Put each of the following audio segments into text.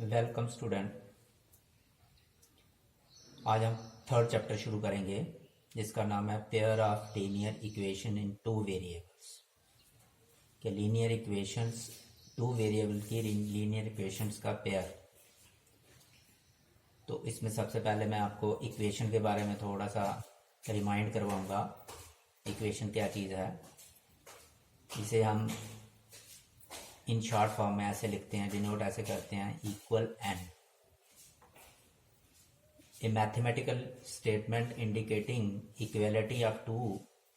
Welcome student. आज हम third chapter शुरू करेंगे जिसका नाम है pair of linear equation in two variables. के लीनियर इक्वेशंस, टू वेरिएबल की लीनियर इक्वेशंस का पेयर। तो इसमें सबसे पहले मैं आपको इक्वेशन के बारे में थोड़ा सा रिमाइंड करवाऊंगा। इक्वेशन क्या चीज़ है, इसे हम इन शॉर्ट फॉर्म में ऐसे लिखते हैं, डिनोट ऐसे करते हैं, equal N. A mathematical statement indicating equality of two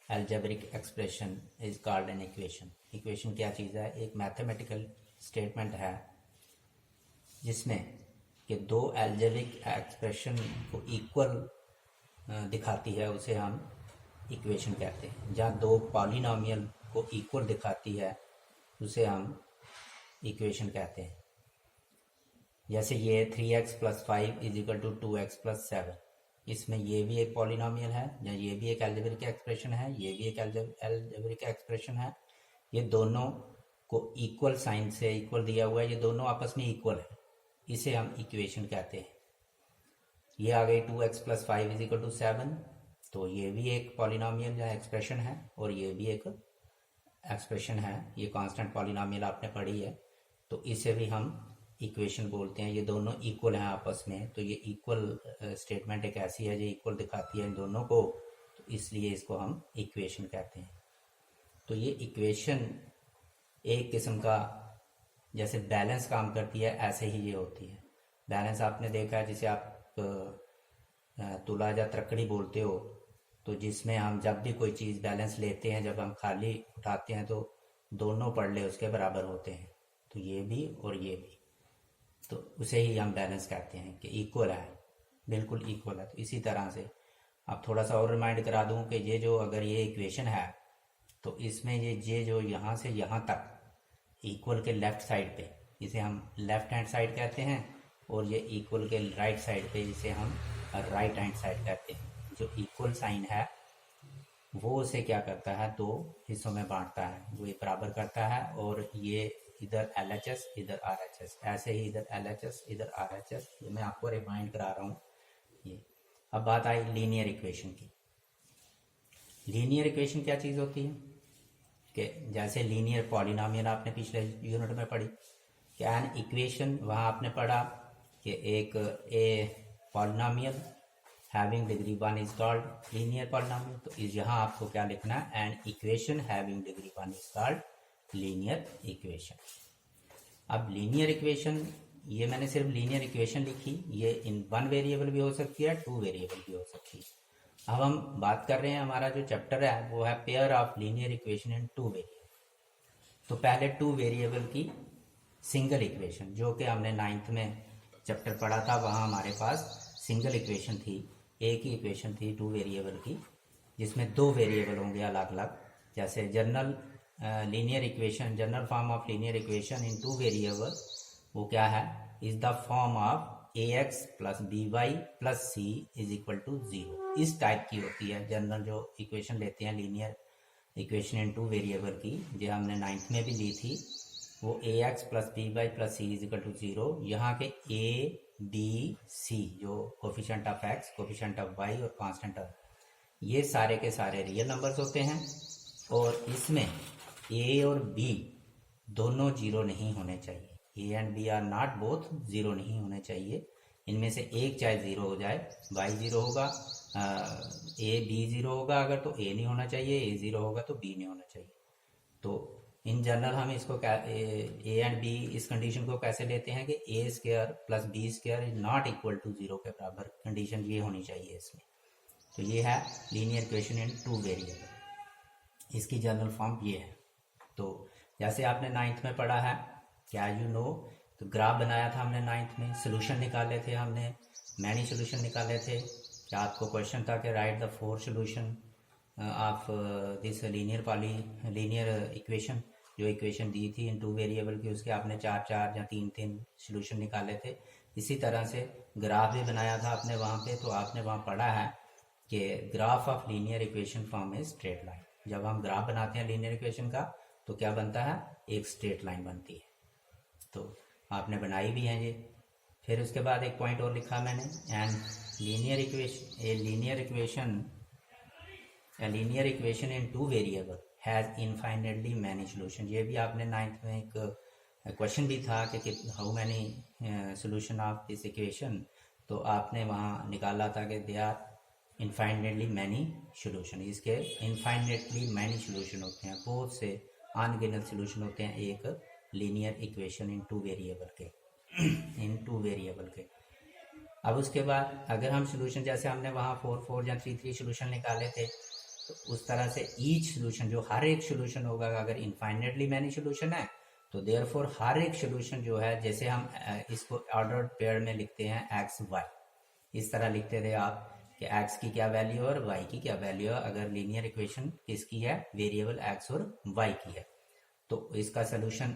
algebraic expression is called an equation. Equation क्या चीज़ है? एक mathematical statement है जिसमें कि दो algebraic expression को equal दिखाती है, उसे हम equation कहते हैं। जहाँ दो polynomial को equal दिखाती है उसे हम equation कहते हैं। जैसे ये 3x + 5 = 2x + 7, इसमें ये भी एक पॉलिनॉमियल है, या ये भी एक अलजेब्रिक एक्सप्रेशन है, ये भी एक अलजेब्रिक एक्सप्रेशन है। ये दोनों को इक्वल साइन से इक्वल दिया हुआ है, ये दोनों आपस में इक्वल है, इसे हम इक्वेशन कहते हैं। ये आ गई 2x + 5 = 7, तो ये भी एक पॉलिनॉमियल या एक्सप्रेशन है, और ये भी एक एक्सप्रेशन है। ये कांस्टेंट पॉलिनॉमियल आपने पढ़ी है, तो इसे भी हम इक्वेशन बोलते हैं। ये दोनों इक्वल हैं आपस में, तो ये इक्वल स्टेटमेंट एक ऐसी है जो इक्वल दिखाती है इन दोनों को, तो इसलिए इसको हम इक्वेशन कहते हैं। तो ये इक्वेशन एक किस्म का जैसे बैलेंस काम करती है, ऐसे ही ये होती है। बैलेंस आपने देखा है, जिसे आप तुला या त्रकड़ी बोलते हो, तो जिसमें हम जब भी कोई चीज़ बैलेंस लेते हैं, जब हम खाली उठाते हैं तो दोनों पड़ले उसके बराबर होते हैं, तो ये भी और ये भी, तो उसे ही हम बैलेंस कहते हैं कि इक्वल है, बिल्कुल इक्वल है। तो इसी तरह से आप थोड़ा सा और रिमाइंड करा दूं कि ये जो अगर ये इक्वेशन है, तो इसमें ये जो यहाँ से यहाँ तक इक्वल के लेफ्ट साइड पे, इसे हम लेफ्ट हैंड साइड कहते हैं, और ये इक्वल के राइट साइड पे इसे हम राइट हैंड साइड कहते हैं। जो इक्वल साइन है वो उसे क्या करता है, दो हिस्सों में बांटता है, वो ये बराबर करता है, और ये इधर LHS इधर RHS, ऐसे ही इधर LHS इधर RHS, ये मैं आपको रिमाइंड करा रहा हूँ। ये अब बात आई लीनियर इक्वेशन की। लीनियर इक्वेशन क्या चीज़ होती है कि जैसे लीनियर पॉलिनॉमियल आपने पिछले यूनिट में पढ़ी, कि एन इक्वेशन, वहाँ आपने पढ़ा कि एक polynomial having degree 1 is called linear polynomial. तो यहाँ आपको क्या लिखना है, an equation having degree 1 is called linear equation. अब लीनियर इक्वेशन, ये मैंने सिर्फ लीनियर इक्वेशन लिखी, ये इन वन वेरिएबल भी हो सकती है, टू वेरिएबल भी हो सकती है। अब हम बात कर रहे हैं, हमारा जो चैप्टर है वो है pair of linear equation in two variable. तो पहले टू वेरिएबल की सिंगल इक्वेशन, जो कि हमने 9th में चैप्टर पढ़ा था, वहाँ हमारे पास सिंगल इक्वेशन थी, एक ही इक्वेशन थी टू वेरिएबल की, जिसमें दो वेरिएबल होंगे अलग अलग। जैसे general linear equation, general form of linear equation in two variable, वो क्या है, is the form of ax + by + c = 0। इस टाइप की होती है जनरल जो इक्वेशन लेते हैं linear equation in two variable की, जो हमने 9th में भी ली थी। वो ax + by + c = 0। यहाँ के a b c जो coefficient of x, coefficient of y और कांस्टेंट ऑफ, ये सारे के सारे रियल नंबर्स होते हैं, और इसमें a और b दोनों जीरो नहीं होने चाहिए। a and b are not both zero नहीं होने चाहिए। इनमें से एक चाहे जीरो हो जाए, y जीरो होगा, a b जीरो होगा अगर, तो a नहीं होना चाहिए, a जीरो होगा तो b नहीं होना चाहिए। तो इन जनरल हम इसको a एंड b इस कंडीशन को कैसे लेते हैं कि a² + b² is not equal to 0 के बराबर, कंडीशन ये होनी चाहिए इसमें। तो ये है linear equation in two variable, इसकी जनरल फॉर्म ये है। तो जैसे आपने 9th में पढ़ा है, क्या यू नो, तो ग्राफ बनाया था हमने 9th में, सोल्यूशन निकाले थे हमने, मैनी सोल्यूशन निकाले थे। क्या आपको क्वेश्चन था कि right the 4 solution of this linear equation, जो इक्वेशन दी थी इन टू वेरिएबल की, उसके आपने 4 या 3 सोल्यूशन निकाले थे। इसी तरह से ग्राफ भी बनाया था आपने वहाँ पे, तो आपने वहाँ पढ़ा है कि graph of linear equation form a straight line. जब हम ग्राफ बनाते हैं लीनियर इक्वेशन का, तो क्या बनता है, एक स्ट्रेट लाइन बनती है। तो आपने बनाई भी है ये, फिर उसके बाद एक पॉइंट और लिखा मैंने, and linear equation in two variable has infinitely many solution. ये भी आपने 9th में एक क्वेश्चन भी था कि how many solution of this equation, तो आपने वहाँ निकाला था कि they are infinitely many solution. इसके इनफाइनेटली मैनी सोल्यूशन होते हैं, बहुत से अनगिनत सोल्यूशन होते हैं एक linear equation in two variable के। अब उसके बाद अगर हम सोल्यूशन, जैसे हमने वहाँ 4 4 या 3 3 सोल्यूशन निकाले थे, तो उस तरह से ईच सोल्यूशन, जो हर एक सोल्यूशन होगा, अगर इनफाइनेटली मैनी सोल्यूशन है तो देयरफॉर हर एक सोल्यूशन जो है, जैसे हम इसको ऑर्डर्ड पेयर में लिखते हैं एक्स वाई, इस तरह लिखते थे आप कि एक्स की क्या वैल्यू और वाई की क्या वैल्यू है, अगर लीनियर इक्वेशन किसकी है, वेरिएबल एक्स और वाई की है। तो इसका सोल्यूशन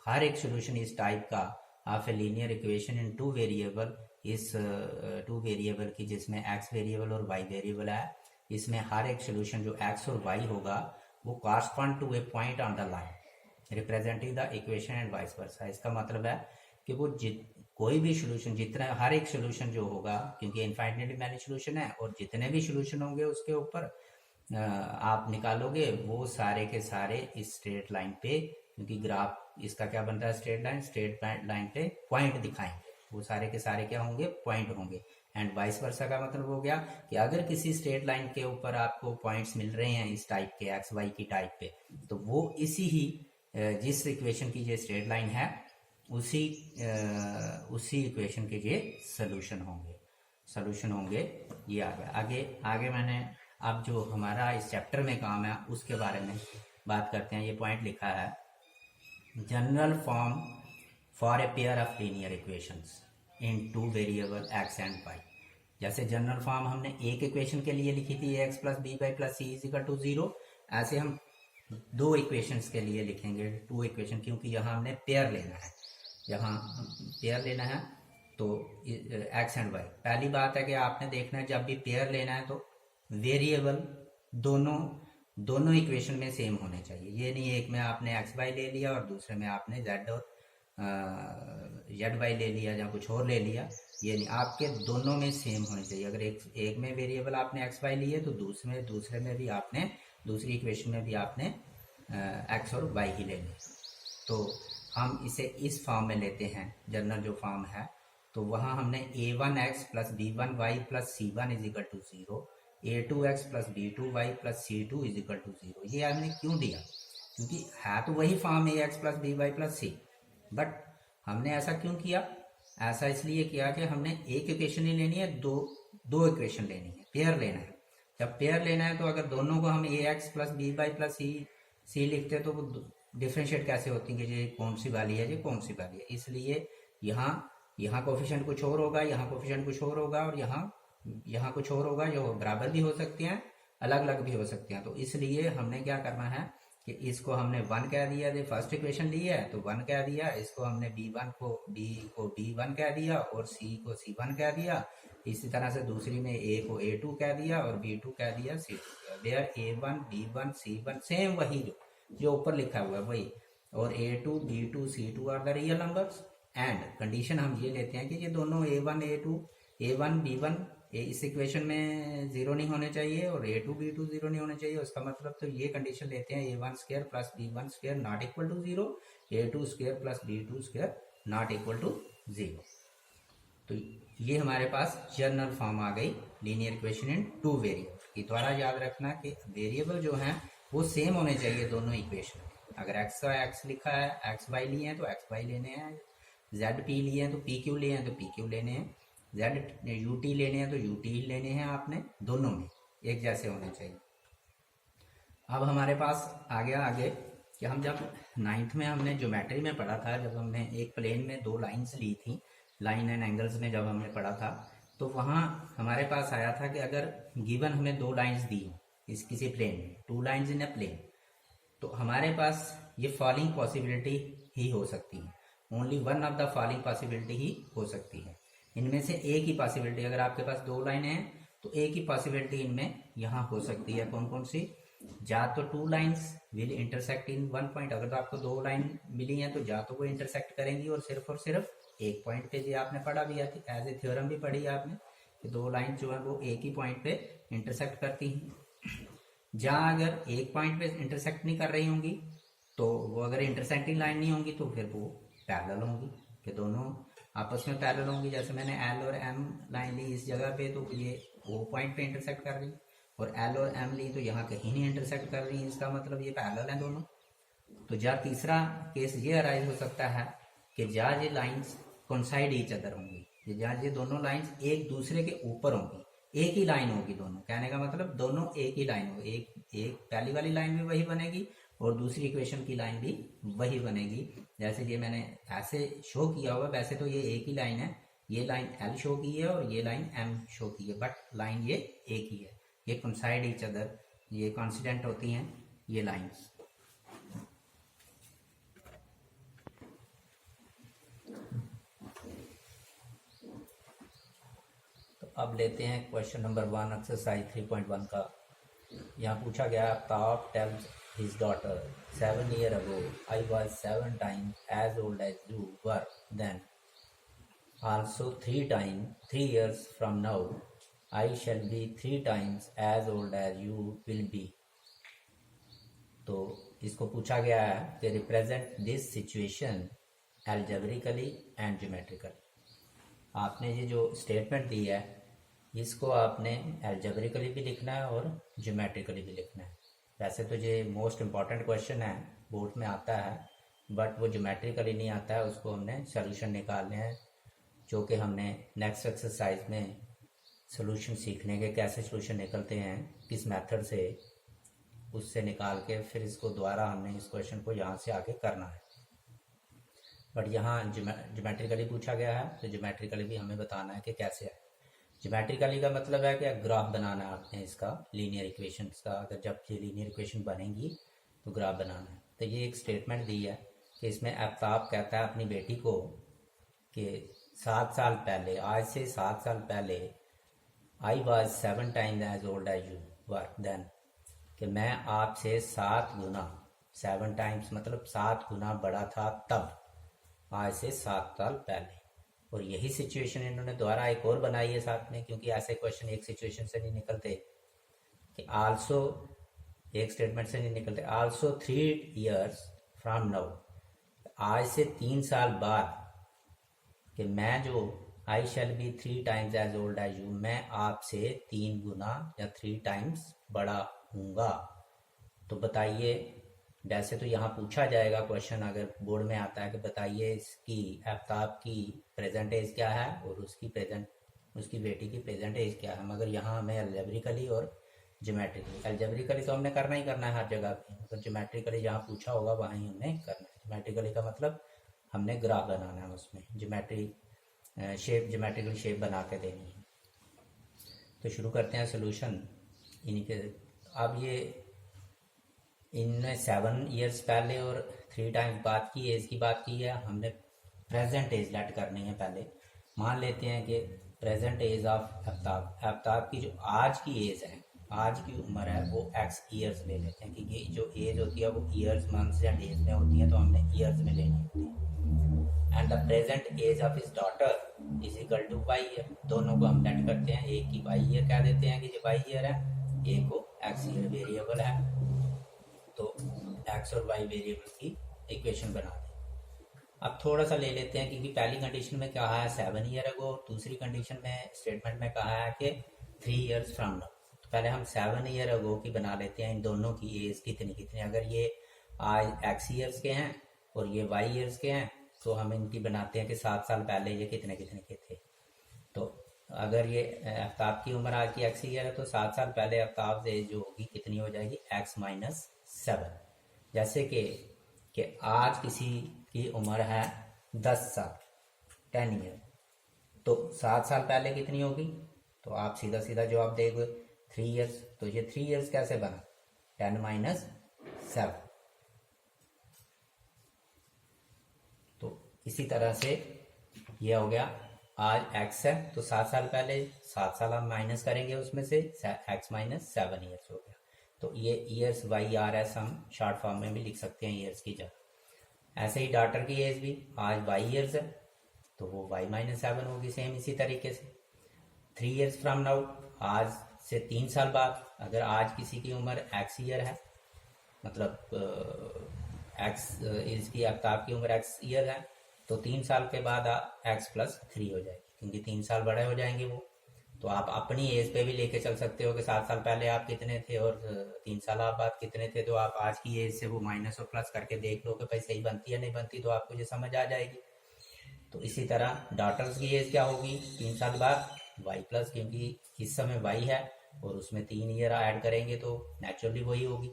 हर एक सोल्यूशन इस टाइप का of a linear equation in two variable, इस टू वेरिएबल की जिसमें एक्स वेरिएबल और वाई वेरिएबल है, इसमें हर एक सोल्यूशन जो एक्स और वाई होगा वो correspond to a point on the line representing the equation and vice versa. इसका मतलब है कि वो कोई भी सोल्यूशन, जितना हर एक सोल्यूशन जो होगा, क्योंकि इनफाइनाइटली मैनी सोल्यूशन है, और जितने भी सोल्यूशन होंगे उसके ऊपर आप निकालोगे वो सारे के सारे इस स्ट्रेट लाइन पे, क्योंकि ग्राफ इसका क्या बनता है, स्ट्रेट लाइन पे पॉइंट दिखाएंगे, वो सारे के सारे क्या होंगे, पॉइंट होंगे। एंड वाइस वर्सा का मतलब हो गया कि अगर किसी स्ट्रेट लाइन के ऊपर आपको पॉइंट्स मिल रहे हैं इस टाइप के, एक्स वाई की टाइप पे, तो वो इसी ही जिस इक्वेशन की जो स्ट्रेट लाइन है उसी इक्वेशन के ये सोल्यूशन होंगे। ये आगे मैंने अब जो हमारा इस चैप्टर में काम है उसके बारे में बात करते हैं। ये पॉइंट लिखा है, general form for a pair of linear equations in two variable x and y. जैसे जनरल फॉर्म हमने एक इक्वेशन के लिए लिखी थी, x plus b y plus c is equal to 0, ऐसे हम दो इक्वेशंस के लिए लिखेंगे, टू इक्वेशन, क्योंकि यहाँ हमने पेयर लेना है, तो एक्स एंड वाई। पहली बात है कि आपने देखना है जब भी पेयर लेना है तो वेरिएबल दोनों इक्वेशन में सेम होने चाहिए। ये नहीं एक में आपने एक्स वाई ले लिया और दूसरे में आपने जेड और जेड वाई ले लिया या कुछ और ले लिया, ये नहीं, आपके दोनों में सेम होने चाहिए। अगर एक में वेरिएबल आपने एक्स वाई लिए तो दूसरे में भी आपने, दूसरी इक्वेशन में भी आपने एक्स और वाई ही लेनी। तो हम इसे इस फॉर्म में लेते हैं, जनरल जो फॉर्म है, तो वहाँ हमने a1x plus b1y plus c1 is equal to 0, a2x plus b2y plus c2 is equal to 0। ये हमने क्यों दिया, क्योंकि है तो वही form ax plus by plus c, but हमने ऐसा क्यों किया, ऐसा इसलिए किया कि हमने एक इक्वेशन ही लेनी है, दो इक्वेशन लेनी है, पेयर लेना है। जब पेयर लेना है तो अगर दोनों को हम ax plus by plus c लिखते तो वो डिफ्रेंशिएट कैसे होती है कि ये कौन सी वाली है, ये कौन सी वाली है। इसलिए यहाँ कोफिशिएंट कुछ और होगा, यहाँ कोफिशिएंट कुछ और होगा, और यहाँ कुछ और होगा, जो बराबर भी हो सकते हैं, अलग अलग भी हो सकते हैं। तो इसलिए हमने क्या करना है कि इसको हमने 1 कह दिया, जो फर्स्ट इक्वेशन ली है तो 1 कह दिया, इसको हमने b1 को b1 कह दिया और c को c1 कह दिया। इसी तरह से दूसरी में a को a2 कह दिया और b2 कह दिया c2। There a1 b1 c1 same वही जो ऊपर लिखा हुआ है वही, और a2 b2 c2 are the real numbers. And condition हम ये लेते हैं कि ये दोनों a1 b1 इस इक्वेशन में 0 नहीं होने चाहिए और a2 b2 0 नहीं होने चाहिए। उसका मतलब तो ये कंडीशन लेते हैं a1 square plus b1 square not equal to 0, a2 square plus b2 square not equal to 0। तो ये हमारे पास जनरल फॉर्म आ गई linear equation in two variable की। द्वारा याद रखना कि वेरिएबल जो हैं वो सेम होने चाहिए दोनों इक्वेशन में। अगर एक्स का एक्स लिखा है, एक्स वाई लिए हैं तो एक्स वाई लेने हैं, जेड पी लिए हैं तो पी क्यू लिए हैं तो पी क्यू लेने हैं, जेड यू टी लेने हैं तो यू टी लेने हैं, आपने दोनों में एक जैसे होने चाहिए। अब हमारे पास आ गया आगे कि हम जब 9th में हमने ज्योमेट्री में पढ़ा था, जब हमने एक प्लेन में दो लाइन्स ली थी, लाइन एंड एंगल्स में जब हमने पढ़ा था, तो वहाँ हमारे पास आया था कि अगर गिवन हमें दो लाइन्स दी हो इस किसी प्लेन में, 2 लाइन्स इन ए प्लेन, तो हमारे पास ये फॉलोइंग पॉसिबिलिटी ही हो सकती है, only one of the following possibility ही हो सकती है। इनमें से एक ही पॉसिबिलिटी, अगर आपके पास 2 लाइनें हैं तो एक ही पॉसिबिलिटी इनमें यहाँ हो सकती है। कौन कौन सी, जा तो two lines will intersect in one point, अगर तो आपको दो लाइन मिली हैं तो जा तो वो इंटरसेक्ट करेंगी और सिर्फ एक पॉइंट पे, जो आपने पढ़ा भी है एज ए थ्योरम भी पढ़ी है आपने कि दो लाइन जो है वो एक ही पॉइंट पे इंटरसेक्ट करती हैं। जहाँ अगर एक पॉइंट पे इंटरसेक्ट नहीं कर रही होंगी तो वो अगर इंटरसेक्टिंग लाइन नहीं होंगी तो फिर वो पैरेलल होंगी, कि दोनों आपस में पैरेलल होंगी। जैसे मैंने एल और एम लाइन ली इस जगह पे तो ये ओ पॉइंट पे इंटरसेक्ट कर रही, और एल और एम ली तो यहाँ कहीं नहीं इंटरसेक्ट कर रही, इसका मतलब ये पैरेलल हैं दोनों। तो जा तीसरा केस ये अराइज हो सकता है कि जा ये लाइंस कोइंसाइड ईच अदर होंगी, ये दोनों लाइंस एक दूसरे के ऊपर होंगी, एक ही लाइन होगी दोनों, कहने का मतलब दोनों एक ही लाइन होगी, एक पहली वाली लाइन भी वही बनेगी और दूसरी इक्वेशन की लाइन भी वही बनेगी। जैसे ये मैंने ऐसे शो किया हुआ, वैसे तो ये एक ही लाइन है, ये लाइन एल शो की है और ये लाइन एम शो की है, बट लाइन ये एक ही है, ये कोइंसाइड ईच अदर, ये कॉन्सिडेंट होती हैं ये लाइंस। अब लेते हैं क्वेश्चन नंबर 1 एक्सरसाइज 3.1 का। यहाँ पूछा गया ताप tales his daughter 7 years ago I was 7 times as old as you were then, also 3 years from now I shall be 3 times as old as you will be। तो इसको पूछा गया है कि represent this situation algebraically and geometrically. आपने ये जो statement दी है इसको आपने एल्जेब्रिकली भी लिखना है और ज्योमेट्रिकली भी लिखना है। वैसे तो ये मोस्ट इम्पॉर्टेंट क्वेश्चन है, बोर्ड में आता है, बट वो ज्योमेट्रिकली नहीं आता है, उसको हमने सोल्यूशन निकालने हैं, जो कि हमने नेक्स्ट एक्सरसाइज में सोल्यूशन सीखने के कैसे सोल्यूशन निकलते हैं किस मेथड से, उससे निकाल के फिर इसको दोबारा हमने इस क्वेश्चन को यहाँ से आगे करना है। बट यहाँ ज्योमेट्रिकली पूछा गया है तो ज्योमेट्रिकली भी हमें बताना है कि कैसे है। ज्योमेट्रिकली का मतलब है कि ग्राफ बनाना है आपने इसका, लीनियर इक्वेशंस का, अगर जब ये लीनियर इक्वेशन बनेंगी तो ग्राफ बनाना है। तो ये एक स्टेटमेंट दी है कि इसमें आफ्ताब कहता है अपनी बेटी को कि 7 साल पहले, आज से 7 साल पहले, I was 7 times as old as you were then, कि मैं आपसे 7 गुना, 7 times मतलब 7 गुना बड़ा था तब, आज से 7 साल पहले। और यही सिचुएशन इन्होंने दोबारा एक और बनाई है साथ में, क्योंकि ऐसे क्वेश्चन एक सिचुएशन से नहीं निकलते कि आल्सो, एक स्टेटमेंट से नहीं निकलते। आल्सो 3 years फ्रॉम नाउ, आज से 3 साल बाद, कि मैं जो I shall be 3 times as old as you, मैं आपसे 3 गुना या 3 times बड़ा हूँगा। तो बताइए, वैसे तो यहाँ पूछा जाएगा क्वेश्चन, अगर बोर्ड में आता है कि बताइए इसकी आफ्ताब की प्रेजेंट एज क्या है और उसकी बेटी की प्रेजेंट एज क्या है, मगर यहाँ हमें एल्जेब्रिकली और ज्योमेट्रिकली, एल्जेब्रिकली तो हमने करना ही करना है हर जगह पे, अगर ज्योमेट्रिकली जहाँ पूछा होगा वहाँ ही हमने करना है। ज्योमेट्रिकली का मतलब हमने ग्राफ बनाना है, उसमें ज्योमेट्रिकल शेप बना के देनी है। तो शुरू करते हैं सोल्यूशन इन्हीं के। अब ये इनने 7 years पहले और 3 times बाद की एज की बात की है, हमने प्रेजेंट एज लेट करनी है। पहले मान लेते हैं कि प्रेजेंट एज ऑफ आफ्ताब की जो आज की एज है, आज की उम्र है, वो x ईयर्स ले लेते हैं, क्योंकि जो एज होती है वो ईयर्स, मंथ्स या डेज में होती है, तो हमने ईयर्स में लेनी होती है। And the present age of his daughter is equal to y year, दोनों को हम लेट करते हैं, एक की y ईयर कह देते हैं कि जो y ईयर है, एक को x ईयर वेरिएबल है, तो x और y वेरिएबल की इक्वेशन बना दें। अब थोड़ा सा ले लेते हैं, क्योंकि पहली कंडीशन में कहा है 7 years ago, दूसरी कंडीशन में स्टेटमेंट में कहा है कि 3 years from now। तो पहले हम 7 years ago की बना लेते हैं, इन दोनों की एज कितनी कितनी, अगर ये आज x ईयर्स के हैं और ये y ईयर्स के हैं, तो हम इनकी बनाते हैं कि 7 साल पहले ये कितने कितने के थे। तो अगर ये आफ्ताब की उम्र आज की x ईयर है, तो 7 साल पहले आफ्ताब से जो होगी कितनी हो जाएगी, x - 7। जैसे कि आज किसी की उम्र है 10 साल, 10 year, तो 7 साल पहले कितनी होगी, तो आप सीधा सीधा जवाब देंगे 3 years। तो ये 3 years कैसे बना, 10 - 7। तो इसी तरह से ये हो गया, आज x है तो 7 साल पहले 7 साल हम माइनस करेंगे उसमें से, x - 7 years हो गया। तो ये ईयर्स YRS हम शॉर्ट फॉर्म में भी लिख सकते हैं ईयर्स की जगह। ऐसे ही डॉटर की एज भी आज Y ईयर्स है तो वो Y-7 होगी सेम इसी तरीके से। 3 ईयर्स फ्रॉम नाउ, आज से 3 साल बाद, अगर आज किसी की उम्र X ईयर है, मतलब X इसकी आफ्ताब की उम्र X ईयर है, तो 3 साल के बाद X+3 हो जाएगी क्योंकि 3 साल बड़े हो जाएंगे वो। तो आप अपनी एज पे भी लेके चल सकते हो कि 7 साल पहले आप कितने थे और 3 साल आप बाद कितने थे, तो आप आज की एज से वो माइनस और प्लस करके देख लो कि भाई सही बनती है नहीं बनती, तो आपको ये समझ आ जाएगी। तो इसी तरह डॉटर्स की एज क्या होगी 3 साल बाद Y+, क्योंकि इस समय Y है और उसमें 3 ईयर ऐड करेंगे तो नेचुरली वही होगी।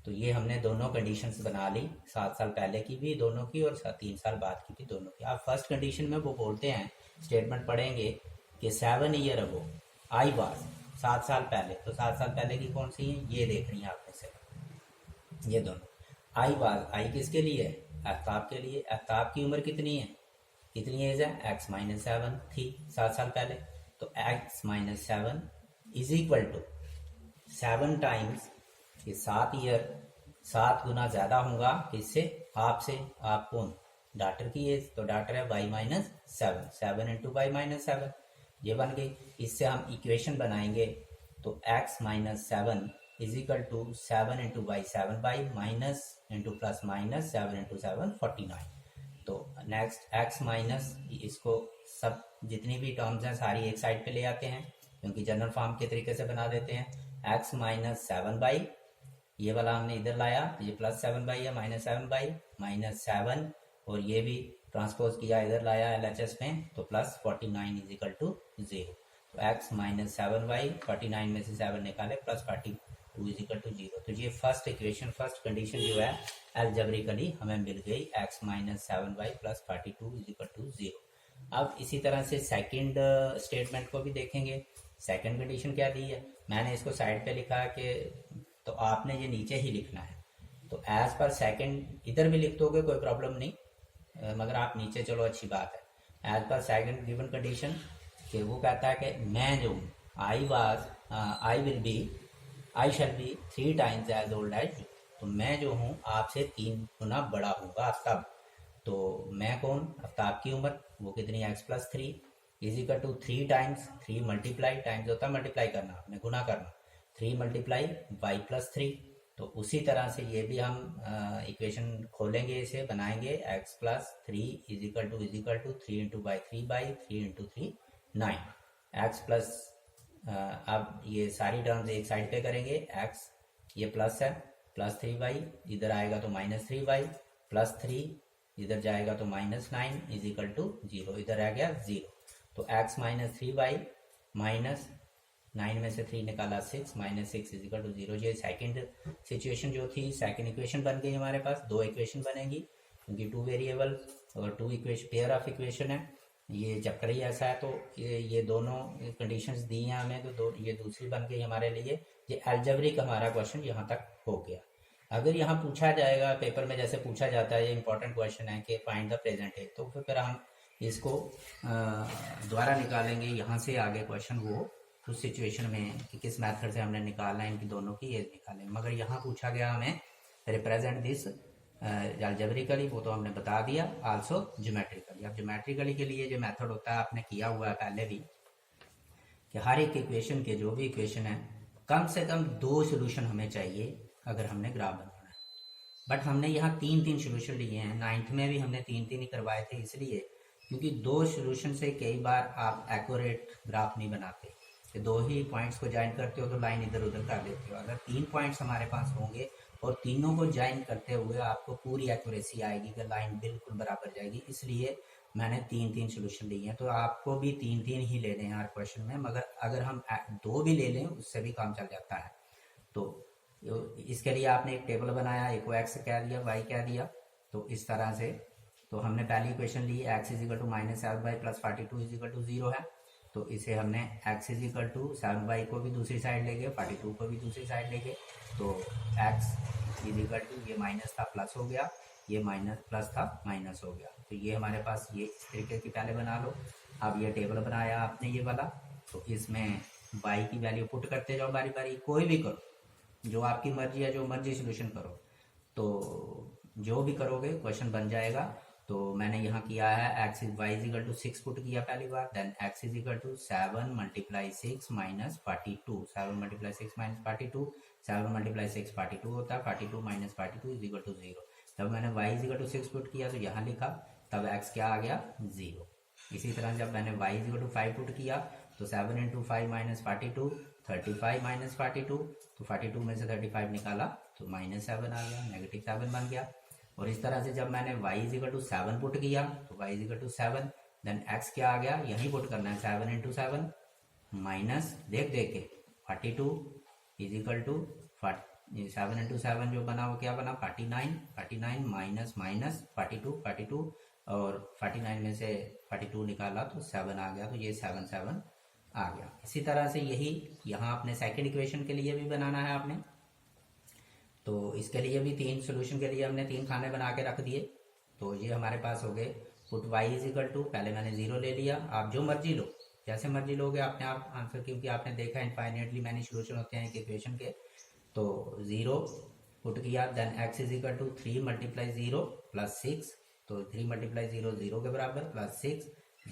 तो ये हमने दोनों कंडीशंस बना ली, 7 साल पहले की भी दोनों की और 3 साल बाद की भी दोनों की। आप फर्स्ट कंडीशन में वो बोलते हैं, स्टेटमेंट पढ़ेंगे कि 7 ईयर अगो आई वाज, 7 साल पहले। तो 7 साल पहले की कौन सी है, ये देख रही है आपने से, ये दोनों। आई वाज, आई किसके लिए है, आफ्ताब के लिए। आफ्ताब की उम्र कितनी है, कितनी एज है, X-7 थी 7 साल पहले। तो X-7 is equal to 7 times ये 7 ईयर, 7 गुना ज्यादा होगा किससे, आपसे। आप कौन, डॉटर की एज, तो डॉटर है Y-7, 7 इंटू Y-7 ये बन गई। इससे हम इक्वेशन बनाएंगे तो X-7 is equal to 7 into Y-7 by minus into plus minus 7 into 7 49। तो नेक्स्ट X माइनस, इसको सब जितनी भी टर्म्स हैं सारी एक साइड पे ले आते हैं क्योंकि जनरल फॉर्म के तरीके से बना देते हैं। X-7 बाई, ये वाला हमने इधर लाया, ये +7 बाई है, -7 बाई -7, और ये भी ट्रांसपोज किया इधर लाया LHS में, तो +49 इज इक्वल टू 0। तो X-7 बाई 49 में से 7 निकाले +42 इज इक्वल टू 0। तो ये फर्स्ट इक्वेशन, फर्स्ट कंडीशन जो है एल्जेब्रिकली हमें मिल गई, X-7 by +42 is equal to 0। अब इसी तरह से सेकंड स्टेटमेंट को भी देखेंगे। सेकंड कंडीशन क्या दी है, मैंने इसको साइड पे लिखा है कि, तो आपने ये नीचे ही लिखना है। तो एज पर सेकंड इधर भी लिख दोगे कोई प्रॉब्लम नहीं, मगर आप नीचे चलो अच्छी बात है। As per second given condition कि वो कहता है कि मैं जो हूँ, I shall be 3 times as old as you. तो मैं जो हूँ आपसे 3 गुना बड़ा होगा आफ्ताब। तो मैं कौन, आफ्ताब की उम्र वो कितनी, X+3 is equal to 3 times, 3 multiply, times होता है मल्टीप्लाई करना, आपने गुना करना, 3 मल्टीप्लाई Y+3। तो उसी तरह से ये भी हम इक्वेशन खोलेंगे, इसे बनाएंगे, X+3 is equal to 3 into by 3 by 3 into 3 9। X plus, अब ये सारी टर्म्स एक साइड पे करेंगे, X ये प्लस है, +3y, इधर आएगा तो -3y, +3 इधर जाएगा तो -9 इज इक्वल टू 0, इधर आ गया 0। तो X -3y -9 में से 3 निकाला 6, -6 इज इक्वल टू 0। ये सेकंड सिचुएशन जो थी, सेकंड इक्वेशन बन गई हमारे पास। 2 इक्वेशन बनेगी क्योंकि 2 वेरिएबल और 2 इक्वेशन, पेयर ऑफ इक्वेशन है। ये चैप्टर ही ऐसा है, तो ये दोनों कंडीशंस दी हैं हमें, तो ये दूसरी बन गई हमारे लिए। ये अलजेब्रिक हमारा क्वेश्चन यहाँ तक हो गया। अगर यहाँ पूछा जाएगा पेपर में, जैसे पूछा जाता है, ये इंपॉर्टेंट क्वेश्चन है कि फाइंड द प्रेजेंट एज, तो फिर हम इसको दोबारा निकालेंगे यहाँ से आगे क्वेश्चन, वो उस सिचुएशन में कि किस मेथड से हमने निकालना है, इनकी दोनों की एज निकालें। मगर यहाँ पूछा गया हमें रिप्रेजेंट दिस अलजेब्रिकली, वो तो हमने बता दिया, आल्सो ज्योमेट्रिकली। अब ज्योमेट्रिकली के लिए जो मेथड होता है आपने किया हुआ है पहले भी, कि हर एक इक्वेशन के, जो भी इक्वेशन है, कम से कम 2 सोल्यूशन हमें चाहिए अगर हमने ग्राफ बनाना है। बट हमने यहाँ 3-3 सोल्यूशन लिए हैं, 9th में भी हमने 3-3 ही करवाए थे, इसलिए क्योंकि 2 सोल्यूशन से कई बार आप एक्यूरेट ग्राफ नहीं बनाते, कि 2 ही पॉइंट्स को ज्वाइन करते हो तो लाइन इधर उधर कर देते हो। अगर 3 पॉइंट्स हमारे पास होंगे और तीनों को ज्वाइन करते हुए आपको पूरी एक्यूरेसी आएगी कि लाइन बिल्कुल बराबर जाएगी, इसलिए मैंने 3-3 सोल्यूशन लिए हैं। तो आपको भी 3-3 ही लेने हैं हर क्वेश्चन में, मगर अगर हम 2 भी ले लें उससे भी काम चल जाता है। तो इसके लिए आपने एक टेबल बनाया, एक को x कह दिया, y कह दिया, तो इस तरह से। तो हमने पहली इक्वेशन ली, x is equal to -7y plus 42 is equal to 0 है। तो इसे हमने x is equal to 7y को भी दूसरी साइड ले गए, 42 को भी दूसरी साइड ले गए। तो x इज इक्वल टू, ये माइनस था प्लस हो गया, ये माइनस प्लस था माइनस हो गया। तो ये हमारे पास, ये इस तरीके की पहले बना लो। अब ये टेबल बनाया आपने ये वाला, तो इसमें y की वैल्यू पुट करते जाओ बारी बारी, कोई भी करो, जो आपकी मर्जी है, जो मर्जी सोल्यूशन करो, तो जो भी करोगे क्वेश्चन बन जाएगा। तो मैंने यहाँ किया है X is Y is equal to 6 put किया पहली बार, then X is equal to 7 multiply 6 minus 42, 7 multiply 6 minus 42, 7 multiply 6 42 होता है, 42 माइनस 42 इज इक्वल टू 0। जब मैंने y is equal to 6 put किया तो यहाँ लिखा, तब एक्स क्या आ गया 0। इसी तरह जब मैंने y is equal to 5 put किया तो 7 इंटू 5 माइनस 42, 35 माइनस 42, तो 42 में से 35 निकाला तो माइनस 7 आ गया, नेगेटिव 7 बन गया। और इस तरह से जब मैंने y is equal to 7 put किया तो y is equal to 7, then x क्या आ गया, यही पुट करना है, 7 इंटू 7 माइनस देख के 42 इज इक्वल टू 7 इंटू 7 जो बना वो क्या बना 49, 49 माइनस माइनस 42, 42 और 49 में से 42 निकाला तो 7 आ गया, तो ये 7 7 आ गया। इसी तरह से यही यहाँ अपने सेकंड इक्वेशन के लिए भी बनाना है आपने। तो इसके लिए भी तीन सोल्यूशन के लिए हमने तीन खाने बना के रख दिए। तो ये हमारे पास हो गए, put y is equal to, पहले मैंने 0 ले लिया, आप जो मर्जी लो, जैसे मर्जी लोगे अपने आप आंसर, क्योंकि आपने देखा इनफाइनेटली मैनी सोल्यूशन होते हैं एक इक्वेशन के। तो 0 पुट किया, then x is equal to 3 multiply 0 plus 6, तो 3 मल्टीप्लाई 0 0 के बराबर, प्लस 6,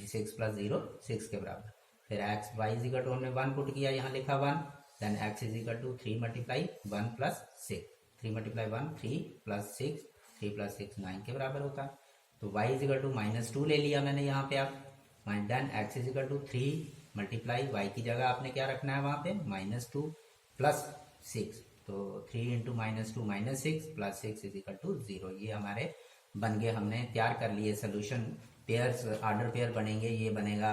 6 प्लस 0 6 के बराबर। फिर x y is equal to हमने 1 पुट किया, यहाँ लिखा 1, then x is equal to 3 multiply 1 plus 6, 3 multiply 1 3 plus 6, 3 plus 6 9 के बराबर होता है। तो y is equal to minus 2 ले लिया मैंने यहाँ पे आप, then x is equal to 3 multiply y की जगह आपने क्या रखना है वहाँ पे माइनस 2 प्लस 6, तो 3 into minus 2 minus 6 plus 6 is equal to 0। ये हमारे बन गए, हमने तैयार कर लिए सोल्यूशन। पेयर्स ऑर्डर पेयर बनेंगे, ये बनेगा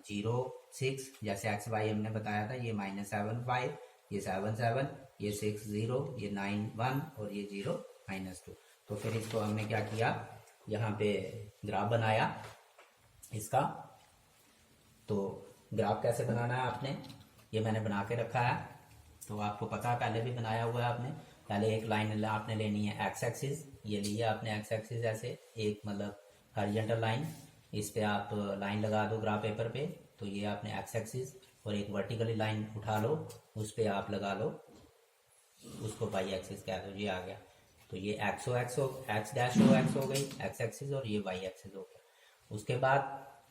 0 6, जैसे एक्स वाई हमने बताया था, ये -7 5, ये 7 7, ये 6 0, ये 9 1 और ये 0 -2। तो फिर इसको हमने क्या किया, यहाँ पे ग्राफ बनाया इसका। तो ग्राफ कैसे बनाना है आपने, ये मैंने बना के रखा है, तो आपको पता है पहले भी बनाया हुआ है आपने। पहले एक लाइन आपने लेनी है एक्स एक्सिस, ये लिया आपने एक्स एक्सिस ऐसे एक मतलब हॉरिजॉन्टल लाइन, इस पे आप लाइन लगा दो ग्राफ पेपर पे, तो ये आपने एक्स एक्सिस, और एक वर्टिकली लाइन उठा लो, उस पे आप लगा लो, उसको वाई एक्सिस कह दो, ये आ गया। तो ये एक्स डैश ओ एक्स हो गई एक्स एक्सिस, और ये वाई एक्सिस हो गया। उसके बाद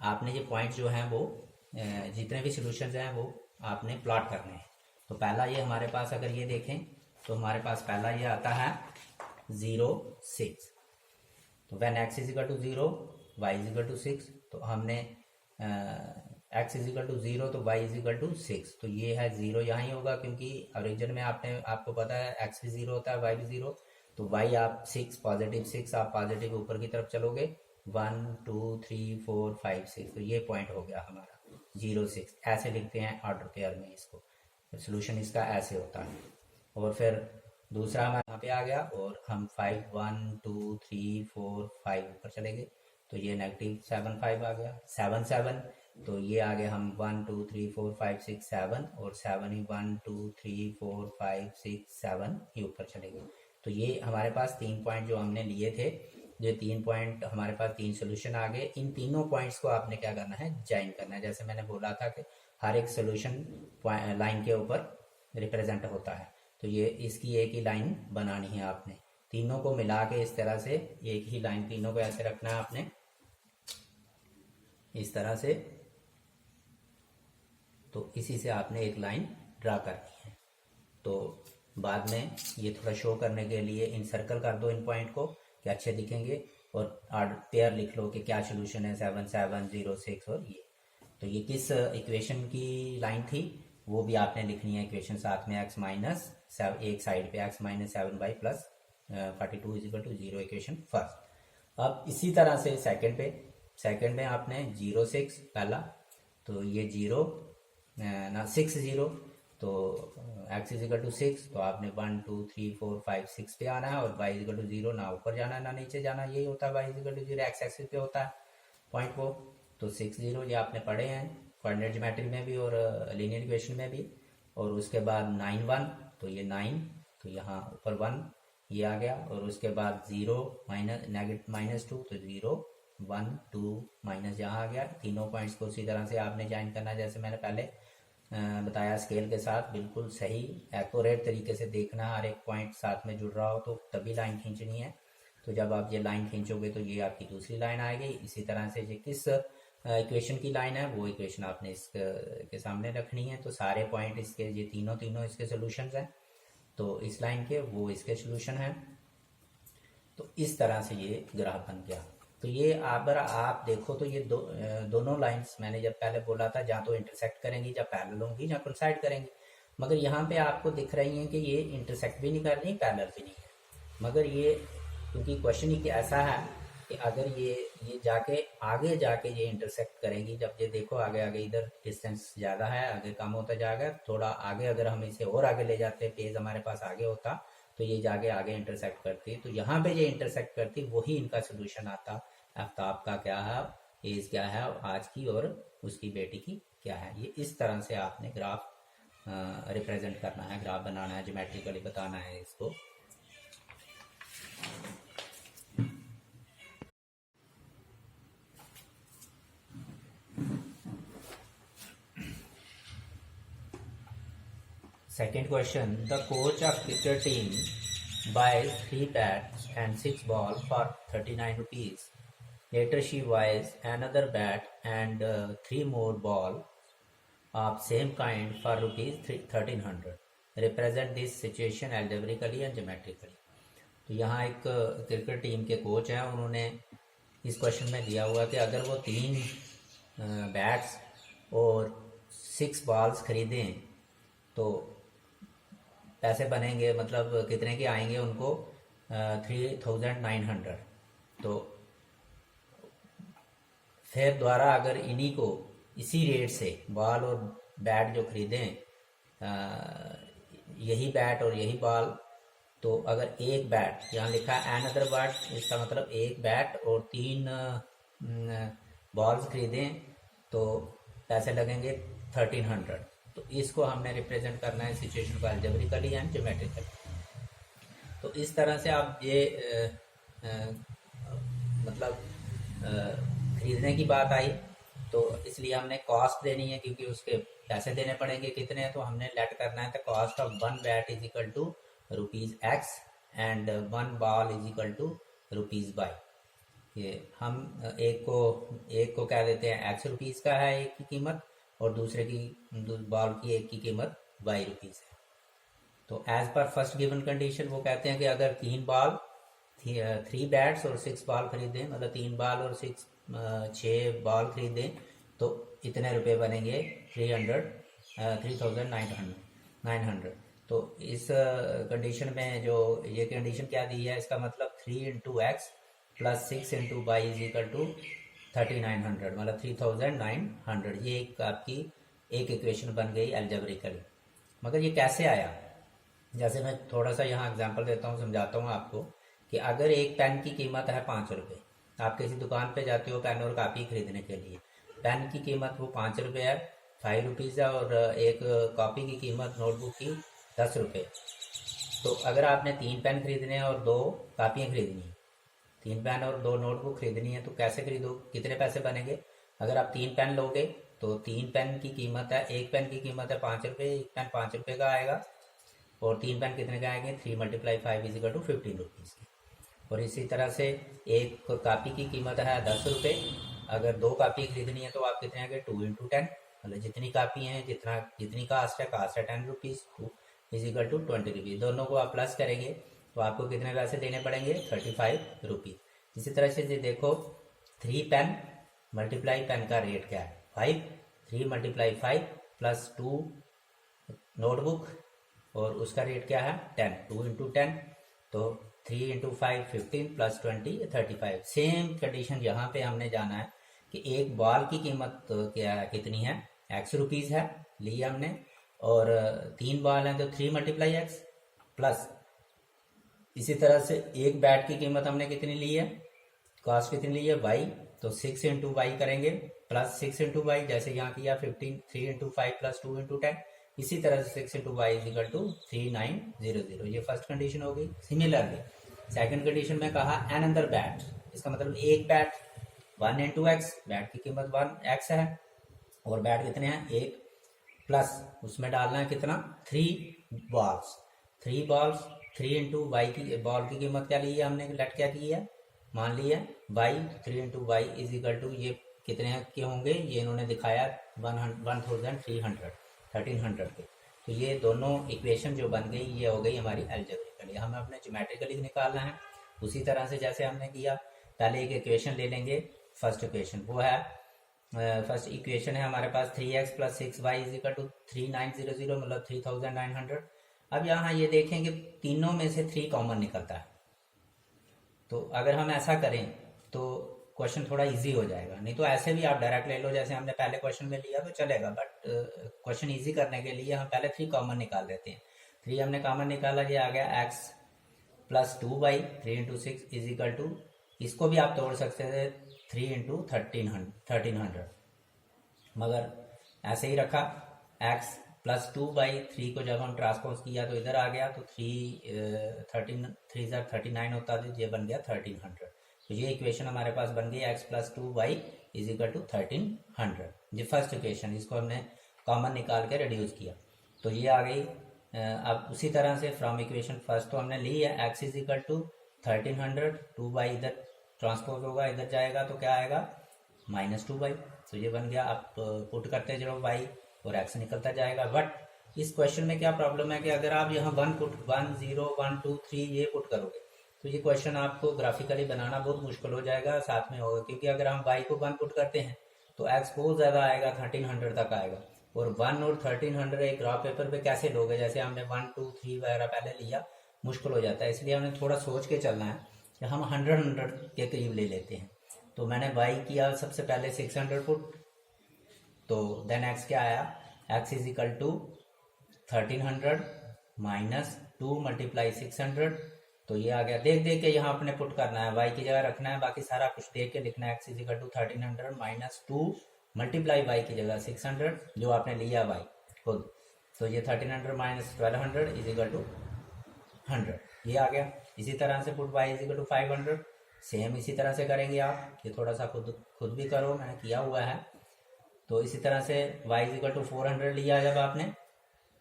आपने ये पॉइंट जो हैं वो जितने भी सोल्यूशन हैं वो आपने प्लॉट करने हैं। तो पहला ये हमारे पास अगर ये देखें तो हमारे पास पहला ये आता है 0 6, तो when x is equal to 0 y is equal to 6, तो हमने x इज इक्वल टू 0 तो y इज इक्वल टू 6, तो ये है 0 यहाँ ही होगा, क्योंकि ओरिजिन में आपको पता है x भी 0 होता है y भी 0, तो y आप 6 पॉजिटिव 6 आप पॉजिटिव ऊपर की तरफ चलोगे, 1 2 3 4 5 6, तो ये पॉइंट हो गया हमारा 0 6। ऐसे लिखते हैं ऑर्डर पेयर में इसको, सोल्यूशन इसका ऐसे होता है। और फिर दूसरा हमारे यहाँ पे आ गया, और हम 5 1 2 3 4 5 ऊपर चले गए, तो ये नेगेटिव 7 5 आ गया, 7 7, तो ये आ गया हम 1 2 3 4 5 6 7, और 7 ही 1 2 3 4 5 6 7 ये ऊपर चले गए। तो ये हमारे पास 3 पॉइंट जो हमने लिए थे, जो 3 पॉइंट हमारे पास 3 सोल्यूशन आ गए। इन तीनों पॉइंट्स को आपने क्या करना है, ज्वाइन करना है। जैसे मैंने बोला था कि हर एक सोल्यूशन लाइन के ऊपर रिप्रेजेंट होता है, तो ये इसकी एक ही लाइन बनानी है आपने, तीनों को मिला के इस तरह से एक ही लाइन, तीनों को ऐसे रखना है आपने इस तरह से, तो इसी से आपने एक लाइन ड्रा करनी है। तो बाद में ये थोड़ा शो करने के लिए इन सर्कल कर दो इन पॉइंट को कि अच्छे दिखेंगे, और पेयर लिख लो कि क्या सोल्यूशन है 7 7 0 6 और ये। तो ये किस इक्वेशन की लाइन थी वो भी आपने लिखनी है इक्वेशन साथ में, x माइनस एक साइड पे x minus 7 by plus 42 is equal to 0 equation first. अब इसी तरह से सेकंड में आपने 0 6 पहला, तो ये 0 ना 6 0, तो x इज इक्वल टू 6, तो आपने 1 2 3 4 5 6 पे आना है, और y इज इक्वल टू 0, ना ऊपर जाना है ना नीचे जाना, यही होता है y is equal to 0 x axis पे होता है पॉइंट वो। तो 6 0 ये आपने पढ़े हैं कोऑर्डिनेट ज्योमेट्री में भी और लीनियर इक्वेशन में भी। और उसके बाद 9 1, तो ये 9, तो यहाँ ऊपर 1 ये आ गया, और उसके बाद 0 -2, तो 0 1 2 माइनस यहाँ आ गया। तीनों पॉइंट्स को उसी तरह से आपने ज्वाइन करना है जैसे मैंने पहले बताया स्केल के साथ, बिल्कुल सही एक्यूरेट तरीके से देखना, हर एक पॉइंट साथ में जुड़ रहा हो तो तभी लाइन खींचनी है। तो जब आप ये लाइन खींचोगे तो ये आपकी दूसरी लाइन आएगी। इसी तरह से ये किस इक्वेशन की लाइन है वो इक्वेशन आपने इसके सामने रखनी है। तो सारे पॉइंट इसके, ये तीनों इसके सोल्यूशंस हैं, तो इस लाइन के वो इसके सोल्यूशन हैं। तो इस तरह से ये ग्राफ बन गया। तो ये अगर आप देखो तो ये दोनों लाइंस मैंने जब पहले बोला था, जहाँ तो इंटरसेक्ट करेंगी, जब पैरेलल होंगी, जहाँ कोइंसाइड करेंगी, मगर यहाँ पे आपको दिख रही हैं कि ये इंटरसेक्ट भी नहीं कर रही, पैरेलल भी नहीं है। मगर ये क्योंकि क्वेश्चन ही ऐसा है कि अगर ये जाके आगे जाके ये इंटरसेक्ट करेंगी, जब ये देखो आगे आगे इधर डिस्टेंस ज़्यादा है, आगे कम होता जाएगा, थोड़ा आगे अगर हम इसे और आगे ले जाते, पेज हमारे पास आगे होता तो ये जाके आगे इंटरसेक्ट करती। तो यहाँ पे ये इंटरसेक्ट करती, वही इनका सोल्यूशन आता। आफ्ताब का क्या है, एज क्या है आज की, और उसकी बेटी की क्या है। ये इस तरह से आपने ग्राफ रिप्रेजेंट करना है, ग्राफ बनाना है, ज्योमेट्रिकली बताना है इसको। Second question, the coach of cricket team buys 3 bats and 6 balls for 39 rupees. Later she buys another bat and 3 more balls of same kind for rupees 1300. Represent this situation algebraically and geometrically. तो यहाँ एक cricket team के coach हैं, उन्होंने इस question में दिया हुआ कि अगर वो 3 बैट्स और 6 बॉल्स खरीदें तो पैसे बनेंगे, मतलब कितने के आएंगे उनको, 3900। तो फिर द्वारा अगर इन्हीं को इसी रेट से बॉल और बैट जो खरीदें, यही बैट और यही बॉल, तो अगर एक बैट, यहाँ लिखा है एनदर बैट, इसका मतलब एक बैट और 3 बॉल्स खरीदें तो पैसे लगेंगे 1300। तो इसको हमने रिप्रेजेंट करना है सिचुएशन को अलजेब्रिकली एंड ज्योमेट्रिकली। तो इस तरह से आप ये मतलब खरीदने की बात आई तो इसलिए हमने कॉस्ट देनी है, क्योंकि उसके पैसे देने पड़ेंगे कितने हैं। तो हमने लेट करना है, तो cost of 1 bat is equal to ₹X and 1 ball is equal to ₹Y। ये हम एक को क्या देते हैं, X रुपीज़ का है एक की कीमत, और दूसरे की बॉल की एक की कीमत Y रुपीज़ है। तो as per first given condition वो कहते हैं कि अगर 3 बैट्स और 6 बॉल खरीदें, मतलब 3 बॉल और 6 बॉल खरीदें तो इतने रुपए बनेंगे 3900। तो इस कंडीशन में जो ये कंडीशन क्या दी है, इसका मतलब 3 × X plus 6 × Y is equal to 3900, मतलब 3900। ये आपकी एक इक्वेशन बन गई अलजेब्रिकली। मगर ये कैसे आया, जैसे मैं थोड़ा सा यहाँ एग्जांपल देता हूँ, समझाता हूँ आपको कि अगर एक पेन की कीमत है 5 रुपये, आप किसी दुकान पे जाते हो पेन और कापी खरीदने के लिए, पेन की कीमत वो 5 रुपये है, 5 रुपीज़ है, और एक कॉपी की कीमत नोटबुक की 10 रुपये। तो अगर आपने 3 पेन खरीदने हैं और 2 कापियाँ खरीदनी है, 3 पेन और 2 नोटबुक खरीदनी है, तो कैसे खरीदो, कितने पैसे बनेंगे। अगर आप 3 पेन लोगे तो 3 पेन की कीमत है, एक पेन की कीमत है 5 रुपये, एक पेन 5 रुपये का आएगा, और 3 पेन कितने का आएंगे, 3 × 5 इज इक्वल टू 15 रुपीज़ की। और इसी तरह से एक कापी की कीमत है 10 रुपये, अगर 2 कापी खरीदनी है तो आप कितने आएंगे, 2 × 10, मतलब जितनी कापी हैं, जितनी कास्ट है 10 rupees, 2 is equal to 20 rupees. दोनों को आप प्लस करेंगे तो आपको कितने पैसे देने पड़ेंगे, 35 रुपीज़। इसी तरह से देखो 3 पेन मल्टीप्लाई पेन का रेट क्या है, 5, 3 × 5 प्लस 2 नोटबुक, और उसका रेट क्या है 10, 2 × 10, तो 3 × 5 15 प्लस 20 35। सेम कंडीशन यहाँ पे हमने जाना है कि एक बॉल की कीमत कितनी है, X रुपीज़ है, ली हमने, और 3 बॉल हैं तो 3 × X प्लस इसी तरह से एक बैट की कीमत हमने कितनी ली है, कॉस्ट कितनी ली है Y, तो 6 × Y करेंगे प्लस 6 × Y, जैसे यहाँ किया 15, 3 × 5 प्लस 2 × 10, इसी तरह से 6 × Y इज इक्वल टू 3900। ये फर्स्ट कंडीशन हो गई। सिमिलरली सेकंड कंडीशन में कहा अनदर बैट, इसका मतलब एक बैट 1 × X, बैट की कीमत 1 X है, और बैट कितने हैं, एक प्लस उसमें डालना है कितना, 3 बॉल्स। 3 बॉल्स, 3 × y की बॉल की कीमत क्या ली है हमने, लेट क्या की है, मान लिया y, 3 × y is equal to ये कितने के होंगे, ये इन्होंने दिखाया 1300 के। तो ये दोनों इक्वेशन जो बन गई ये हो गई हमारी अलजेब्रिकली। हमें अपने ज्योमेट्रिकली निकालना है। उसी तरह से जैसे हमने किया, पहले एक इक्वेशन ले लेंगे, फर्स्ट इक्वेशन वो है, फर्स्ट इक्वेशन है हमारे पास 3x + 6y is equal to 3900 मतलब 3900। अब यहाँ ये देखेंगे तीनों में से 3 कॉमन निकलता है, तो अगर हम ऐसा करें तो क्वेश्चन थोड़ा इजी हो जाएगा। नहीं तो ऐसे भी आप डायरेक्ट ले लो जैसे हमने पहले क्वेश्चन में लिया तो चलेगा, बट क्वेश्चन इजी करने के लिए हम पहले 3 कॉमन निकाल देते हैं। 3 हमने कॉमन निकाला, ये आ गया x + 2y 3 × 6 is equal to, इसको भी आप तोड़ सकते थे 3 × 1300, मगर ऐसे ही रखा। x + 2/3 को जब हम ट्रांसपोज किया तो इधर आ गया, तो 3 होता है, ये बन गया 1300। तो ये इक्वेशन हमारे पास बन गई x + 2y is equal to 1300। ये फर्स्ट इक्वेशन, इसको हमने कॉमन निकाल के रिड्यूस किया तो ये आ गई। अब उसी तरह से फ्रॉम इक्वेशन फर्स्ट तो हमने ली है, x is equal to 1300, 2y इधर ट्रांसपोज होगा, इधर जाएगा तो क्या आएगा, -2y। तो ये बन गया। आप पुट करते जाओ y और x निकलता जाएगा। बट इस क्वेश्चन में क्या प्रॉब्लम है कि अगर आप यहाँ 1 0 1 2 3 ये पुट करोगे तो ये क्वेश्चन आपको ग्राफिकली बनाना बहुत मुश्किल हो जाएगा, साथ में होगा, क्योंकि अगर हम y को 1 पुट करते हैं तो x बहुत ज़्यादा आएगा, 1300 तक आएगा। और 1 और 1300 एक ग्राफ पेपर पे कैसे लोगे, जैसे हमने 1 2 3 वगैरह पहले लिया, मुश्किल हो जाता है। इसलिए हमें थोड़ा सोच के चलना है कि हम 100 के करीब ले लेते हैं। तो मैंने y किया सबसे पहले 600 पुट, तो देन x क्या आया, x इज इक्वल टू 1300 - 2 × 600। तो ये आ गया। देख देख के यहाँ अपने पुट करना है, y की जगह रखना है, बाकी सारा कुछ देख के लिखना है। x is equal to 1300 - 2 × y की जगह 600 जो आपने लिया y खुद, तो ये 1300 - 1200 इज इक्वल टू 100, ये आ गया। इसी तरह से put y is equal to 500, same इसी तरह से करेंगे आप। ये थोड़ा सा खुद भी करो, मैंने किया हुआ है। तो इसी तरह से y इज इक्वल टू 400 लिया जब आपने,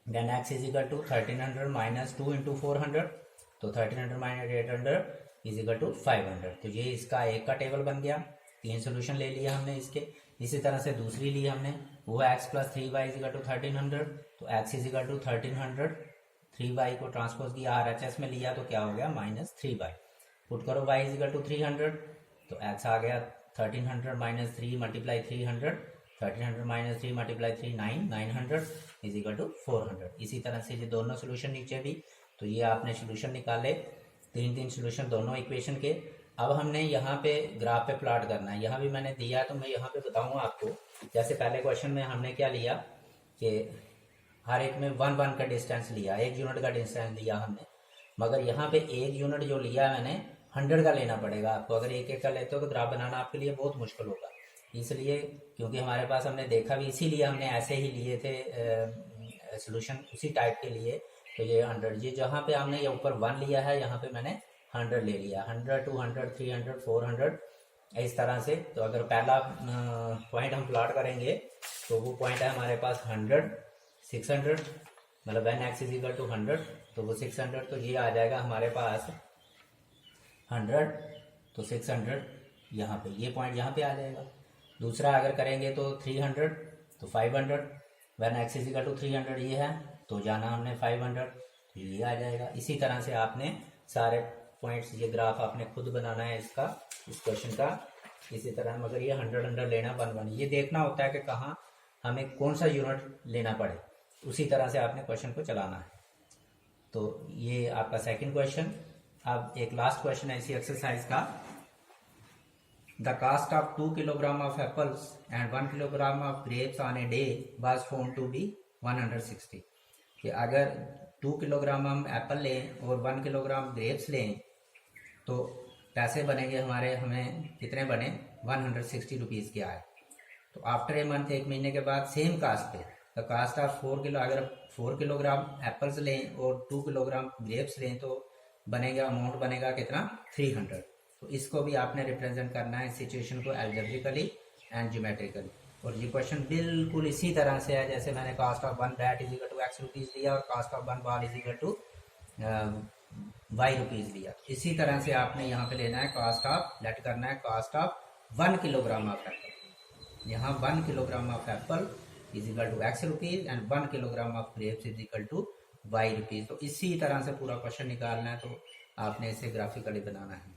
then x is equal to 1300 - 2 × 400, तो 1300 - 800 इज इक्वल टू 500। तो ये इसका एक का टेबल बन गया। 3 सोल्यूशन ले लिया हमने इसके। इसी तरह से दूसरी ली हमने, वो x + 3y is equal to 1300, तो x is equal to 1300, 3y को ट्रांसपोज किया RHS में लिया तो क्या हो गया, -3y। पुट करो y इज इक्वल टू 300, तो x आ गया 1300 - 3 × 300, 1300 - 3 × 3 900 इज इक्वल टू 400। इसी तरह से ये दोनों सोल्यूशन नीचे भी, तो ये आपने सोल्यूशन निकाले, 3 सोल्यूशन दोनों इक्वेशन के। अब हमने यहाँ पे ग्राफ पे प्लॉट करना है। यहाँ भी मैंने दिया तो मैं यहाँ पे बताऊंगा आपको। जैसे पहले क्वेश्चन में हमने क्या लिया कि हर एक में 1 1 का डिस्टेंस लिया, 1 यूनिट का डिस्टेंस लिया हमने, मगर यहाँ पे 1 यूनिट जो लिया मैंने 100 का लेना पड़ेगा आपको। अगर एक एक का लेते हो तो ग्राफ बनाना आपके लिए बहुत मुश्किल होगा। इसलिए क्योंकि हमारे पास हमने देखा भी, इसीलिए हमने ऐसे ही लिए थे सोल्यूशन उसी टाइप के लिए। तो ये 100, ये जहाँ पे हमने ये ऊपर 1 लिया है यहाँ पे मैंने 100 ले लिया, 100 200 300 400 इस तरह से। तो अगर पहला पॉइंट हम प्लॉट करेंगे तो वो पॉइंट है हमारे पास 100 600, मतलब when x is equal to 100 तो वो 600, तो ये आ जाएगा हमारे पास 100, तो 600 यहाँ पे, ये पॉइंट यहाँ पे आ जाएगा। दूसरा अगर करेंगे तो 300, तो 500, when x is equal to 300 ये है, तो जाना हमने 500, तो ये आ जाएगा। इसी तरह से आपने सारे पॉइंट्स, ये ग्राफ आपने खुद बनाना है इसका, इस क्वेश्चन का इसी तरह, मगर ये 100 लेना 1 1, ये देखना होता है कि कहाँ हमें कौन सा यूनिट लेना पड़े, उसी तरह से आपने क्वेश्चन को चलाना है। तो ये आपका सेकंड क्वेश्चन। अब एक लास्ट क्वेश्चन है इसी एक्सरसाइज का। The cost of 2 kilogram of apples and 1 kilogram of grapes on a day was found to be 160। कि अगर 2 किलोग्राम हम एप्पल लें और 1 किलोग्राम ग्रेप्स लें तो पैसे बनेंगे हमारे, हमें कितने बने, 160 रुपीज़ के आए। तो आफ्टर ए मंथ, 1 महीने के बाद सेम कास्ट पे, द कास्ट ऑफ 4 किलो, अगर 4 किलोग्राम एप्पल्स लें और 2 किलोग्राम ग्रेप्स लें तो बनेगा, अमाउंट बनेगा कितना, 300। तो इसको भी आपने रिप्रेजेंट करना है, सिचुएशन को, अलजेब्रिकली एंड ज्योमेट्रिकली। और ये क्वेश्चन बिल्कुल इसी तरह से है जैसे मैंने cost of one bat is equal to x rupees लिया और cost of one ball is equal to y rupees लिया। इसी तरह से आपने यहाँ पे लेना है कास्ट ऑफ, लेट करना है cost of 1 kilogram of apple. यहाँ 1 kilogram of apple is equal to x rupees and 1 kilogram of grapes is equal to y rupees. तो इसी तरह से पूरा क्वेश्चन निकालना है, तो आपने इसे ग्राफिकली बनाना है।